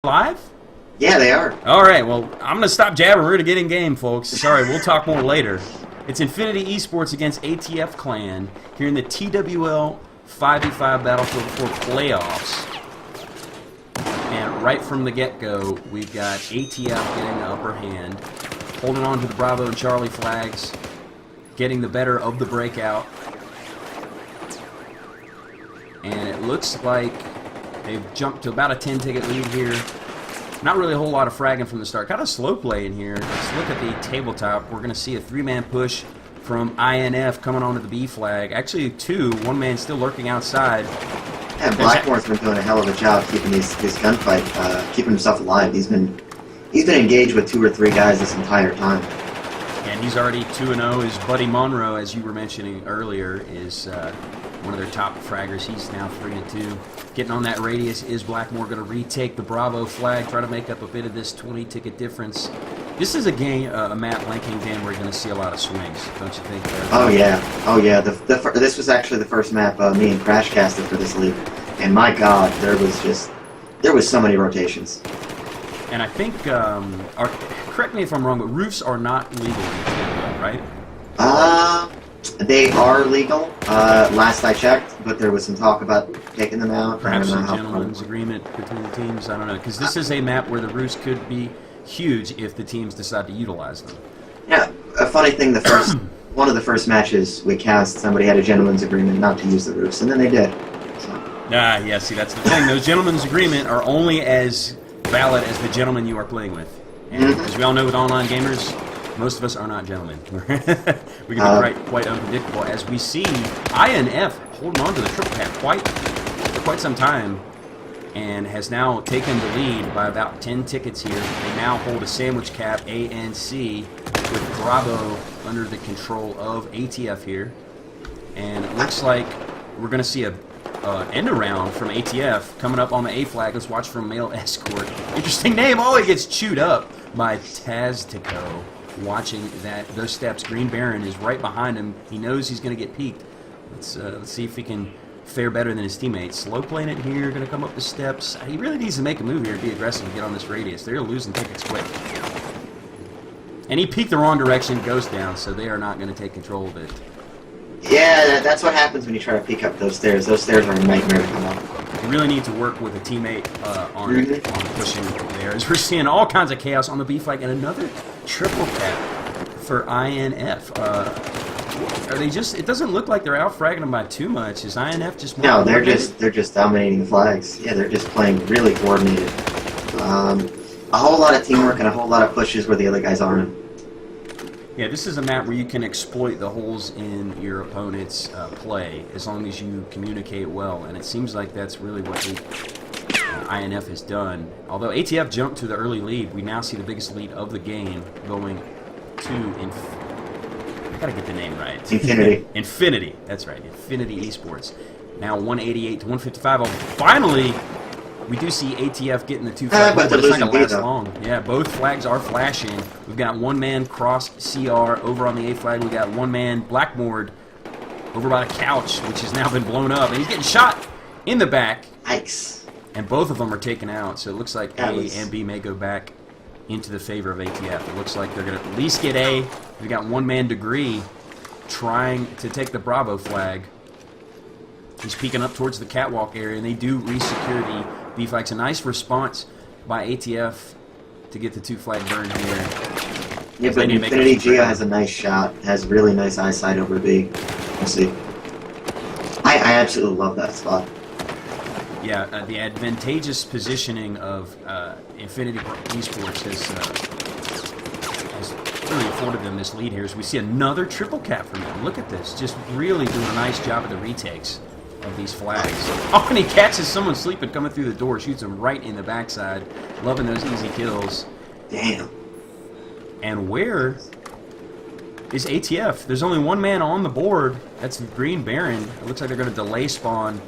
Live? Yeah, they are. All right, well, I'm going to stop jabbering. We're going to get in game, folks. Sorry, we'll talk more later. It's Infinity eSports against ATF Clan here in the TWL 5v5 Battlefield 4 playoffs. And right from the get-go, we've got ATF getting the upper hand, holding on to the Bravo and Charlie flags, getting the better of the breakout. And it looks like they've jumped to about a 10-ticket lead here. Not really a whole lot of fragging from the start. Kind of slow play in here. Let's look at the tabletop. We're going to see a three-man push from INF coming onto the B flag. Actually, two. One man still lurking outside. Yeah, Blackmore's been doing a hell of a job keeping his gunfight, keeping himself alive. He's been engaged with 2 or 3 guys this entire time. And he's already 2-0. His buddy Monroe, as you were mentioning earlier, is one of their top fraggers. He's now 3-2. Getting on that radius. Is Blackmore going to retake the Bravo flag, try to make up a bit of this 20-ticket difference? This is a game, a map linking game where you're going to see a lot of swings, don't you think? Oh yeah, oh yeah. This was actually the first map me and Crash casted for this league, and my God, there was so many rotations. And I think, correct me if I'm wrong, but roofs are not legal in Canada, right? They are legal, last I checked, but there was some talk about taking them out. Perhaps a gentleman's agreement between the teams, I don't know. Because this is a map where the roofs could be huge if the teams decide to utilize them. Yeah, a funny thing, one of the first matches we cast, somebody had a gentleman's agreement not to use the roofs, and then they did. So. Yeah, see, that's the thing. Those gentlemen's agreement are only as valid as the gentleman you are playing with. And as we all know with online gamers, most of us are not gentlemen. We can be quite unpredictable, as we see INF holding on to the triple cap for quite some time, and has now taken the lead by about 10 tickets here. They now hold a sandwich cap, A and C, with Bravo under the control of ATF here. And it looks like we're going to see a end around from ATF coming up on the A flag. Let's watch from Male Escort. Interesting name. Oh, he gets chewed up by Taztico. Watching those steps. Green Baron is right behind him. He knows he's going to get peeked. Let's see if he can fare better than his teammates. Slow playing it here. Going to come up the steps. He really needs to make a move here and be aggressive and get on this radius. They're losing tickets quick. And he peeked the wrong direction. Ghost down, so they are not going to take control of it. Yeah, that's what happens when you try to peek up those stairs. Those stairs are a nightmare to come up. You really need to work with a teammate on pushing there. As we're seeing all kinds of chaos on the B flag, and another triple cap for INF. Are they just? It doesn't look like they're out fragging them by too much. Is INF just? No, they're just dominating the flags. Yeah, they're just playing really coordinated. A whole lot of teamwork and a whole lot of pushes where the other guys aren't. Yeah, this is a map where you can exploit the holes in your opponent's play as long as you communicate well, and it seems like that's really what INF has done. Although ATF jumped to the early lead, we now see the biggest lead of the game going to I gotta get the name right. Infinity. Infinity, that's right. Infinity eSports. Now 188 to 155. Oh, finally, we do see ATF getting the 2 flags, but it's not going to last long. Yeah, both flags are flashing. We've got one man cross CR over on the A flag. We got one man Blackmore over by the couch, which has now been blown up, and he's getting shot in the back. Yikes. And both of them are taken out, so it looks like A and B may go back into the favor of ATF. It looks like they're going to at least get A. We got one man Degree trying to take the Bravo flag. He's peeking up towards the catwalk area, and they do re-secure the B flags. A nice response by ATF to get the 2 flag burn here. Yeah, but Infinity Gia has a nice shot. Has really nice eyesight over B. We'll see. I absolutely love that spot. Yeah, the advantageous positioning of Infinity eSports has really afforded them this lead here. As we see another triple cap from them. Look at this. Just really doing a nice job of the retakes of these flags. Oh, and he catches someone sleeping coming through the door, shoots him right in the backside. Loving those easy kills. Damn. And where is ATF? There's only one man on the board. That's Green Baron. It looks like they're going to delay spawn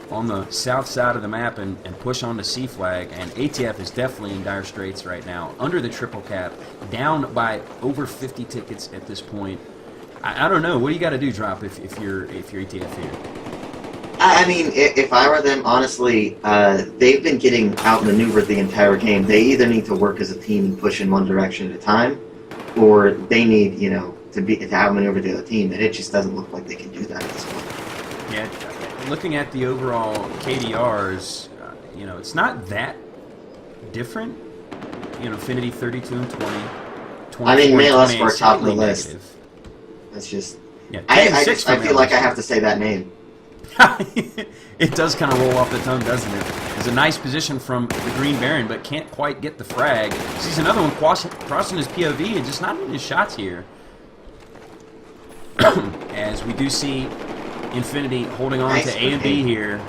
on the south side of the map and push on the C flag. And ATF is definitely in dire straits right now. Under the triple cap, down by over 50 tickets at this point. I don't know. What do you got to do, Drop, if you're ATF here? I mean, if I were them, honestly, they've been getting outmaneuvered the entire game. They either need to work as a team and push in one direction at a time, or they need, to outmaneuver the other team, and it just doesn't look like they can do that at this point. Yeah, looking at the overall KDRs, it's not that different. Infinity 32 and 20. I mean, Melee and Sport top of the list. That's just... Yeah, I feel like I have to say that name. It does kind of roll off the tongue, doesn't it? It's a nice position from the Green Baron, but can't quite get the frag. Sees another one crossing his POV and just not hitting his shots here. As we do see Infinity holding on to A and B here.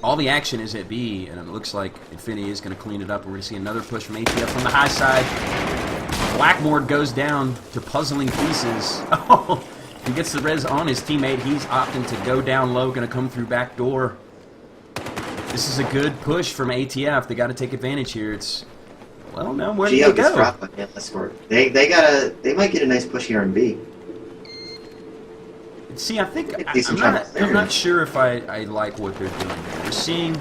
All the action is at B, and it looks like Infinity is going to clean it up. We're going to see another push from ATF from the high side. Blackmore goes down to puzzling pieces. Oh, he gets the res on his teammate. He's opting to go down low, going to come through back door. This is a good push from ATF. They got to take advantage here. It's, well, no, where do they go? They might get a nice push here on B. See, I think I'm not sure if I like what they're doing here. We're seeing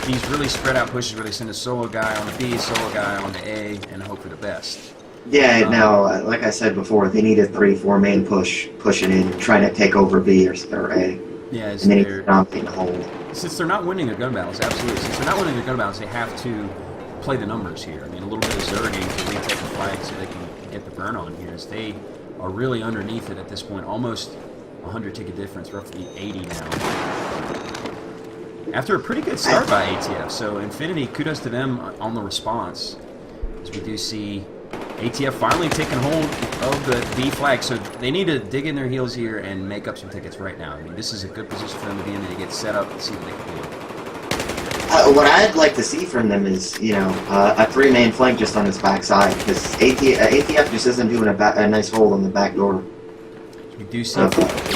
these really spread out pushes where they send a solo guy on the B, solo guy on the A, and hope for the best. Yeah, no, like I said before, they need a 3-4 main pushing in, trying to take over B or A. Yeah, and then they're dominating the hold. Since they're not winning their gun battles, absolutely. Since they're not winning their gun battles, they have to play the numbers here. I mean, a little bit of zerging to retake the flag so they can get the burn on here. As they are really underneath it at this point, almost 100 ticket difference, roughly 80 now. After a pretty good start by ATF, so Infinity, kudos to them on the response. As we do see ATF finally taking hold of the B flag, so they need to dig in their heels here and make up some tickets right now. I mean, this is a good position for them to be in to get set up and see what they can do. What I'd like to see from them is, a 3-man flank just on his backside, because ATF just isn't doing a nice hold on the back door. We do see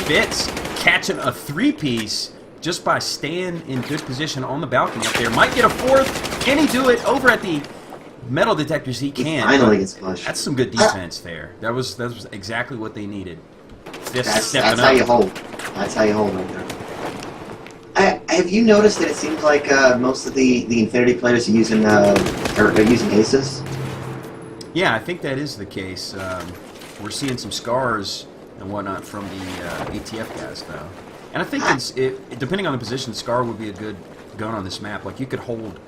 Fitz catching a 3-piece just by staying in good position on the balcony up there. Might get a 4th. Can he do it over at the metal detectors? He can. Finally gets flushed. That's some good defense there. That was exactly what they needed. Fitz stepping up. That's how you hold. That's how you hold right there. Have you noticed that it seems like most of the Infinity players are using aces? Yeah, I think that is the case. We're seeing some scars and whatnot from the ATF guys, though. And I think depending on the position, Scar would be a good gun on this map. Like, you could hold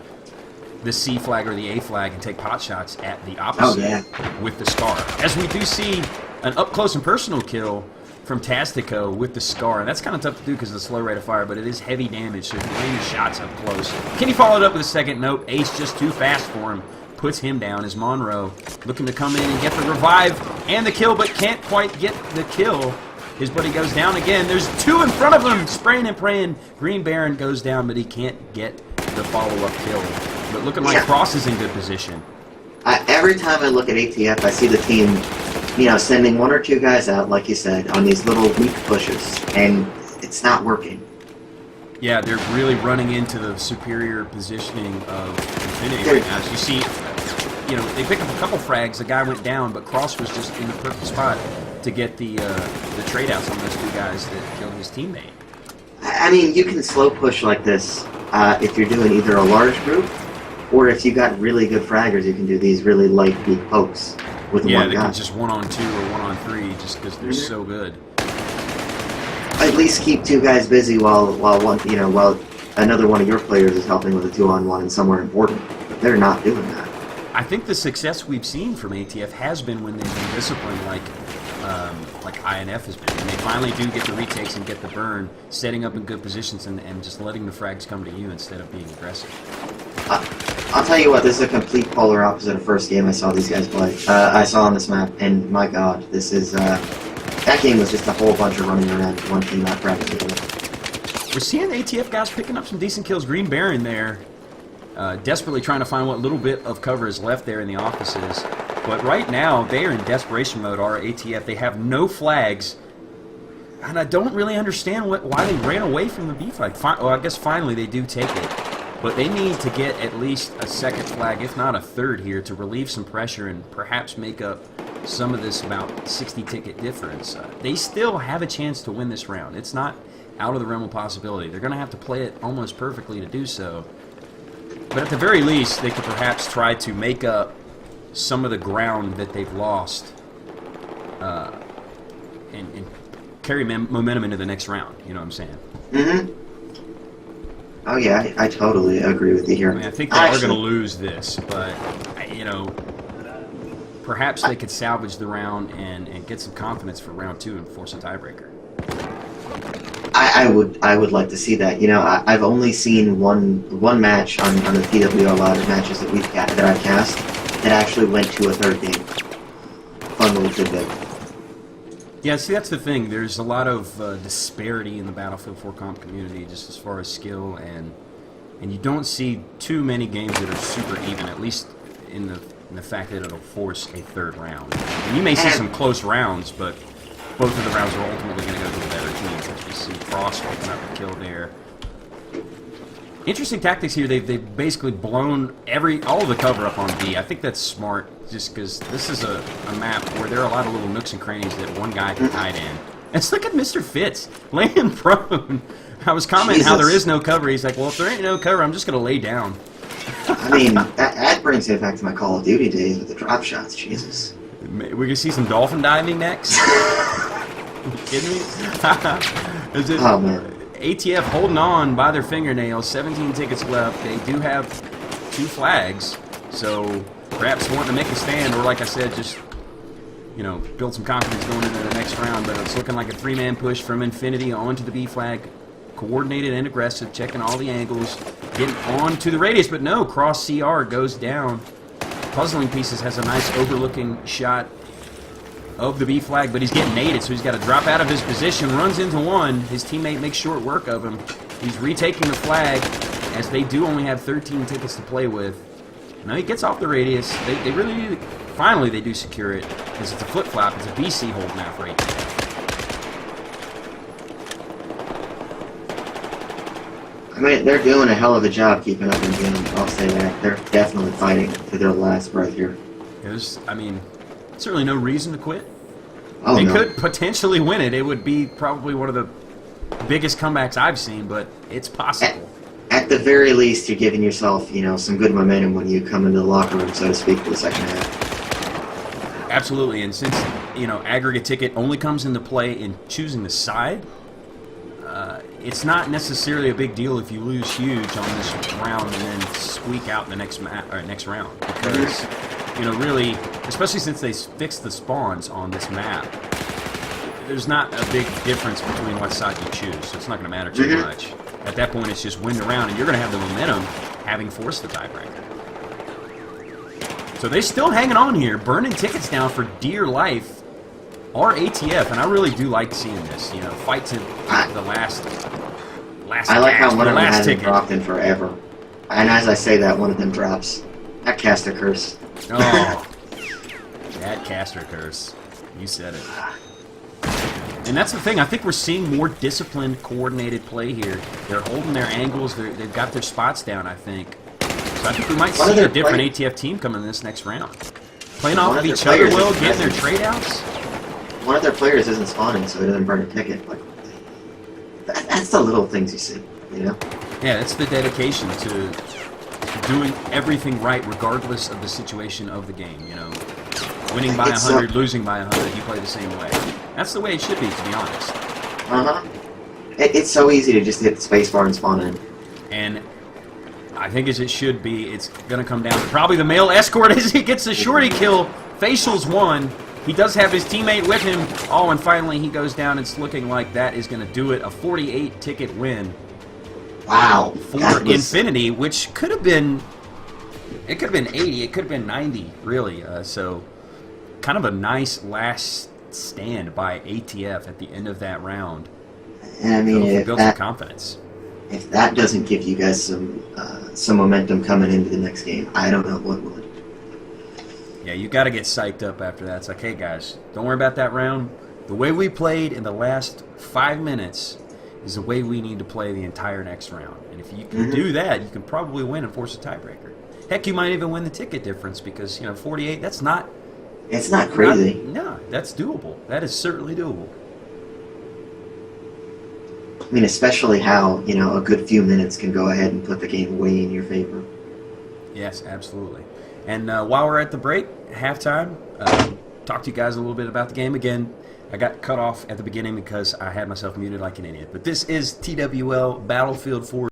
the C flag or the A flag and take pot shots at the opposite with the Scar. As we do see an up-close and personal kill from Tastico with the Scar. And that's kind of tough to do because of the slow rate of fire, but it is heavy damage, so if you aim your shots up close. Can he follow it up with a second? Nope. Ace just too fast for him. Puts him down as Monroe looking to come in and get the revive and the kill, but can't quite get the kill. His buddy goes down again. There's 2 in front of him, spraying and praying. Green Baron goes down, but he can't get the follow-up kill. But looking like Cross is in good position. Every time I look at ATF, I see the team, sending 1 or 2 guys out, like you said, on these little weak pushes, and it's not working. Yeah, they're really running into the superior positioning of Infinity right now. As you see, they pick up a couple frags. The guy went down, but Cross was just in the perfect spot to get the trade outs on those 2 guys that killed his teammate. I mean, you can slow push like this if you're doing either a large group, or if you got really good fraggers, you can do these really light, weak pokes with one guy. Yeah, they can just 1-on-2 or 1-on-3 just because they're so good. At least keep 2 guys busy while another one of your players is helping with a 2-on-1 and somewhere important. But they're not doing that. I think the success we've seen from ATF has been when they've been disciplined, like INF has been. When they finally do get the retakes and get the burn, setting up in good positions and just letting the frags come to you instead of being aggressive. I'll tell you what, this is a complete polar opposite of first game I saw these guys play. I saw on this map, and my God, this is that game was just a whole bunch of running around, one team not practicing. We're seeing ATF guys picking up some decent kills. Green Baron there, desperately trying to find what little bit of cover is left there in the offices. But right now, they are in desperation mode, our ATF. They have no flags, and I don't really understand why they ran away from the B flag. Well, I guess finally they do take it. But they need to get at least a second flag, if not a third here, to relieve some pressure and perhaps make up some of this about 60 ticket difference. They still have a chance to win this round. It's not out of the realm of possibility. They're going to have to play it almost perfectly to do so. But at the very least, they could perhaps try to make up some of the ground that they've lost and carry momentum into the next round. You know what I'm saying? Mm-hmm. Oh, yeah, I totally agree with you here. I mean, I think they are going to lose this, but, you know, perhaps they could salvage the round and get some confidence for round 2 and force a tiebreaker. I would like to see that. You know, I've only seen one match on the TWL ladder matches that I've cast that actually went to a third game. Fun little tidbit. Yeah, see, that's the thing. There's a lot of disparity in the Battlefield 4 comp community, just as far as skill, and you don't see too many games that are super even, at least in the fact that it'll force a third round. And you may see some close rounds, but both of the rounds are ultimately going to go to the better teams. As you see Frost open up a kill there. Interesting tactics here. They've basically blown all of the cover up on B. I think that's smart, just because this is a map where there are a lot of little nooks and crannies that one guy can hide in. And look at Mr. Fitz laying prone. I was commenting how there is no cover. He's like, well, if there ain't no cover, I'm just going to lay down. I mean, that brings me back to my Call of Duty days with the drop shots. Jesus. We're going to see some dolphin diving next? Are you kidding me? Is it, oh, man. ATF holding on by their fingernails, 17 tickets left. They do have 2 flags, so perhaps wanting to make a stand, or like I said, just, you know, build some confidence going into the next round. But it's looking like a 3-man push from Infinity onto the B flag. Coordinated and aggressive, checking all the angles, getting onto the radius, but no, cross CR goes down. Puzzling Pieces has a nice overlooking shot of the B flag, but he's getting naded, so he's got to drop out of his position, runs into one. His teammate makes short work of him. He's retaking the flag, as they do only have 13 tickets to play with. Now he gets off the radius. They really do, finally they do secure it, because it's a flip-flop. It's a BC holding out for ATF. I mean, they're doing a hell of a job keeping up in the game, I'll say that. They're definitely fighting to their last breath here. There's, I mean, certainly no reason to quit. Oh, they no. could potentially win it. It would be probably one of the biggest comebacks I've seen, but it's possible. At the very least, you're giving yourself, you know, some good momentum when you come into the locker room, so to speak, for the second half. Absolutely, and since, you know, aggregate ticket only comes into play in choosing the side, it's not necessarily a big deal if you lose huge on this round and then squeak out the next round, because, you know, really, especially since they fixed the spawns on this map, there's not a big difference between what side you choose, so it's not going to matter too much. At that point, it's just win the round, and you're going to have the momentum having forced the tiebreaker. So they're still hanging on here, burning tickets down for dear life. Or ATF, and I really do like seeing this. You know, fight to the last. I like how one of them hasn't ticket dropped in forever. And as I say that, one of them drops. That caster curse. Oh, that caster curse. You said it. And that's the thing. I think we're seeing more disciplined, coordinated play here. They're holding their angles. They've got their spots down, I think. So I think we might see a different ATF team coming in this next round. Playing off of each other well, getting their trade-outs. One of their players isn't spawning, so they doesn't burn a ticket. Like, that's the little things you see, you know? Yeah, it's the dedication to doing everything right, regardless of the situation of the game, you know? Winning by 100, losing by 100, you play the same way. That's the way it should be, to be honest. Uh-huh. It's so easy to just hit the spacebar and spawn in. And I think as it should be, it's going to come down to probably the male escort as he gets the shorty kill. Facial's one. He does have his teammate with him. Oh, and finally he goes down. It's looking like that is going to do it. A 48-ticket win. Wow. For Infinity, which could have been... It could have been 80. It could have been 90, really. So, kind of a nice last stand by ATF at the end of that round. And I mean, build some confidence. If that doesn't give you guys some momentum coming into the next game, I don't know what would. Yeah, you got to get psyched up after that. It's like, hey guys, don't worry about that round. The way we played in the last 5 minutes is the way we need to play the entire next round. And if you can do that, you can probably win and force a tiebreaker. Heck, you might even win the ticket difference because, you know, 48, that's not... It's not crazy. No, that's doable. That is certainly doable. I mean, especially how, you know, a good few minutes can go ahead and put the game way in your favor. Yes, absolutely. And while we're at the break, halftime, talk to you guys a little bit about the game. Again, I got cut off at the beginning because I had myself muted like an idiot. But this is TWL Battlefield 4.